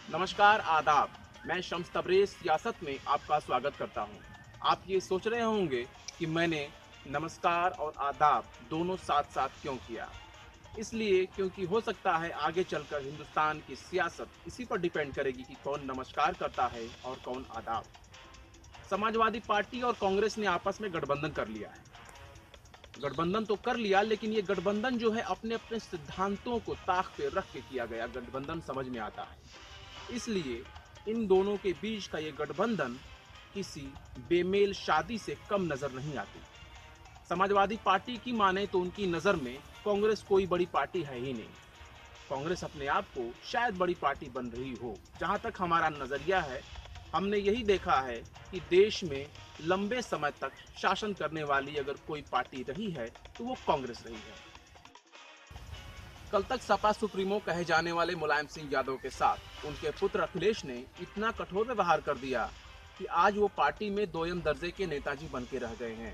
नमस्कार आदाब। मैं शम्स तबरेज़ सियासत में आपका स्वागत करता हूं। आप ये सोच रहे होंगे कि मैंने नमस्कार और आदाब दोनों साथ साथ क्यों किया। इसलिए क्योंकि हो सकता है आगे चलकर हिंदुस्तान की सियासत इसी पर डिपेंड करेगी कि कौन नमस्कार करता है और कौन आदाब। समाजवादी पार्टी और कांग्रेस ने आपस में गठबंधन कर लिया है। गठबंधन तो कर लिया, लेकिन ये गठबंधन जो है अपने अपने सिद्धांतों को ताक पे रख के किया गया गठबंधन समझ में आता है। इसलिए इन दोनों के बीच का ये गठबंधन किसी बेमेल शादी से कम नजर नहीं आती। समाजवादी पार्टी की माने तो उनकी नज़र में कांग्रेस कोई बड़ी पार्टी है ही नहीं। कांग्रेस अपने आप को शायद बड़ी पार्टी बन रही हो। जहां तक हमारा नजरिया है, हमने यही देखा है कि देश में लंबे समय तक शासन करने वाली अगर कोई पार्टी रही है तो वो कांग्रेस रही है। कल तक सपा सुप्रीमो कहे जाने वाले मुलायम सिंह यादव के साथ उनके पुत्र अखिलेश ने इतना कठोर व्यवहार कर दिया कि आज वो पार्टी में दोयम दर्जे के नेताजी बन के रह गए हैं।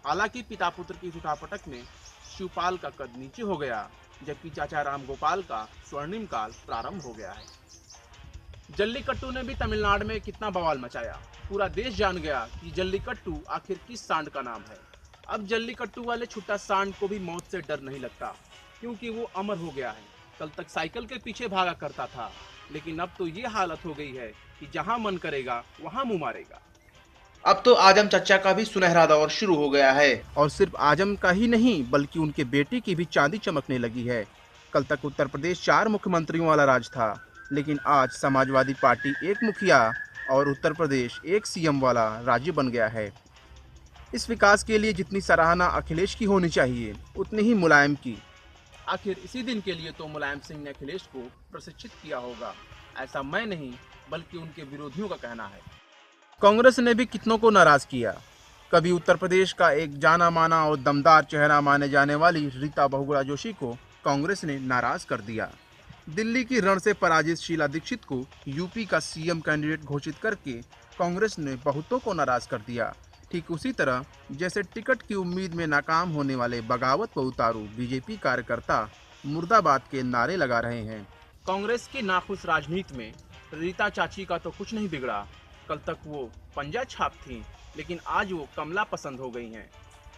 हालांकि पिता पुत्र की उठापटक में शिवपाल का कद नीचे हो गया, जबकि चाचा राम गोपाल का स्वर्णिम काल प्रारंभ हो गया है। जल्लीकट्टू ने भी तमिलनाडु में कितना बवाल मचाया। पूरा देश जान गया कि जल्लीकट्टू आखिर किस सांड का नाम है। अब जल्लीकट्टू वाले छुट्टा सांड को भी मौत से डर नहीं लगता, क्योंकि वो अमर हो गया है। कल तक साइकिल के पीछे भागा करता था, लेकिन अब तो ये हालत हो गई है कि जहां मन करेगा वहां मुंह मारेगा। अब तो आजम चचा का भी सुनहरा दौर शुरू हो गया है, और सिर्फ आजम का ही नहीं बल्कि उनके बेटे की भी चांदी चमकने लगी है। कल तक उत्तर प्रदेश 4 मुख्यमंत्रियों वाला राज था, लेकिन आज समाजवादी पार्टी 1 मुखिया और उत्तर प्रदेश 1 सीएम वाला राज्य बन गया है। इस विकास के लिए जितनी सराहना अखिलेश की होनी चाहिए, उतनी ही मुलायम की। आखिर इसी दिन के लिए तो मुलायम सिंह ने अखिलेश को प्रशिक्षित किया होगा। ऐसा मैं नहीं बल्कि उनके विरोधियों का कहना है। कांग्रेस ने भी कितनों को नाराज किया। कभी उत्तर प्रदेश का एक जाना माना और दमदार चेहरा माने जाने वाली रीता बहुगुणा जोशी को कांग्रेस ने नाराज कर दिया। दिल्ली की रण से पराजित शीला दीक्षित को यूपी का सीएम कैंडिडेट घोषित करके कांग्रेस ने बहुतों को नाराज कर दिया। ठीक उसी तरह जैसे टिकट की उम्मीद में नाकाम होने वाले बगावत को उतारू बीजेपी कार्यकर्ता मुर्दाबाद के नारे लगा रहे हैं। कांग्रेस की नाखुश राजनीति में रीता चाची का तो कुछ नहीं बिगड़ा। कल तक वो पंजा छाप थी, लेकिन आज वो कमला पसंद हो गई हैं।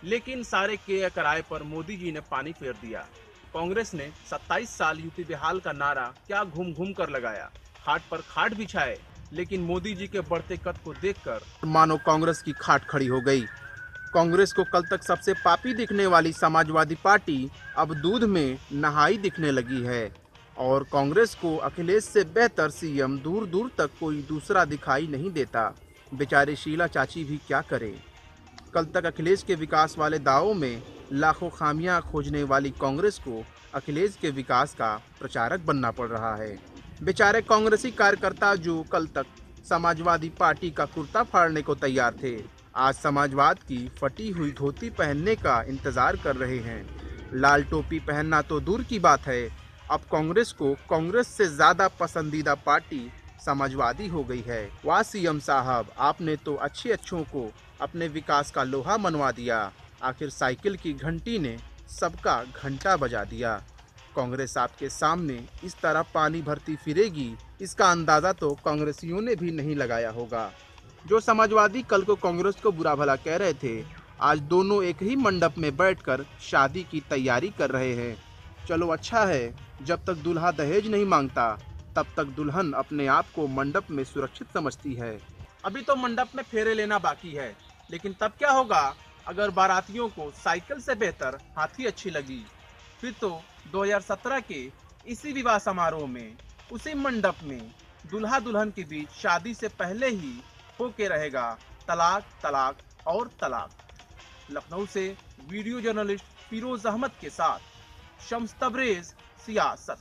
लेकिन सारे के किराए पर मोदी जी ने पानी फेर दिया। कांग्रेस ने 27 साल यूपी बेहाल का नारा क्या घूम घूम कर लगाया। खाट पर खाट बिछाए, लेकिन मोदी जी के बढ़ते कद को देखकर मानो कांग्रेस की खाट खड़ी हो गई। कांग्रेस को कल तक सबसे पापी दिखने वाली समाजवादी पार्टी अब दूध में नहाई दिखने लगी है, और कांग्रेस को अखिलेश से बेहतर सीएम दूर दूर तक कोई दूसरा दिखाई नहीं देता। बेचारे शीला चाची भी क्या करे। कल तक अखिलेश के विकास वाले दावों में लाखों खामियां खोजने वाली कांग्रेस को अखिलेश के विकास का प्रचारक बनना पड़ रहा है। बेचारे कांग्रेसी कार्यकर्ता जो कल तक समाजवादी पार्टी का कुर्ता फाड़ने को तैयार थे, आज समाजवाद की फटी हुई धोती पहनने का इंतजार कर रहे हैं। लाल टोपी पहनना तो दूर की बात है, अब कांग्रेस को कांग्रेस से ज्यादा पसंदीदा पार्टी समाजवादी हो गई है। वाह सीएम साहब, आपने तो अच्छों को अपने विकास का लोहा मनवा दिया। आखिर साइकिल की घंटी ने सबका घंटा बजा दिया। कांग्रेस आपके सामने इस तरह पानी भरती फिरेगी, इसका अंदाजा तो कांग्रेसियों ने भी नहीं लगाया होगा। जो समाजवादी कल को कांग्रेस को बुरा भला कह रहे थे, आज दोनों एक ही मंडप में बैठकर शादी की तैयारी कर रहे हैं। चलो अच्छा है, जब तक दूल्हा दहेज नहीं मांगता तब तक दुल्हन अपने आप को मंडप में सुरक्षित समझती है। अभी तो मंडप में फेरे लेना बाकी है, लेकिन तब क्या होगा अगर बारातियों को साइकिल से बेहतर हाथी अच्छी लगी। फिर तो 2017 के इसी विवाह समारोह में उसी मंडप में दुल्हा दुल्हन के बीच शादी से पहले ही होके रहेगा तलाक तलाक और तलाक। लखनऊ से वीडियो जर्नलिस्ट फिरोज अहमद के साथ शम्स तबरेज सियासत।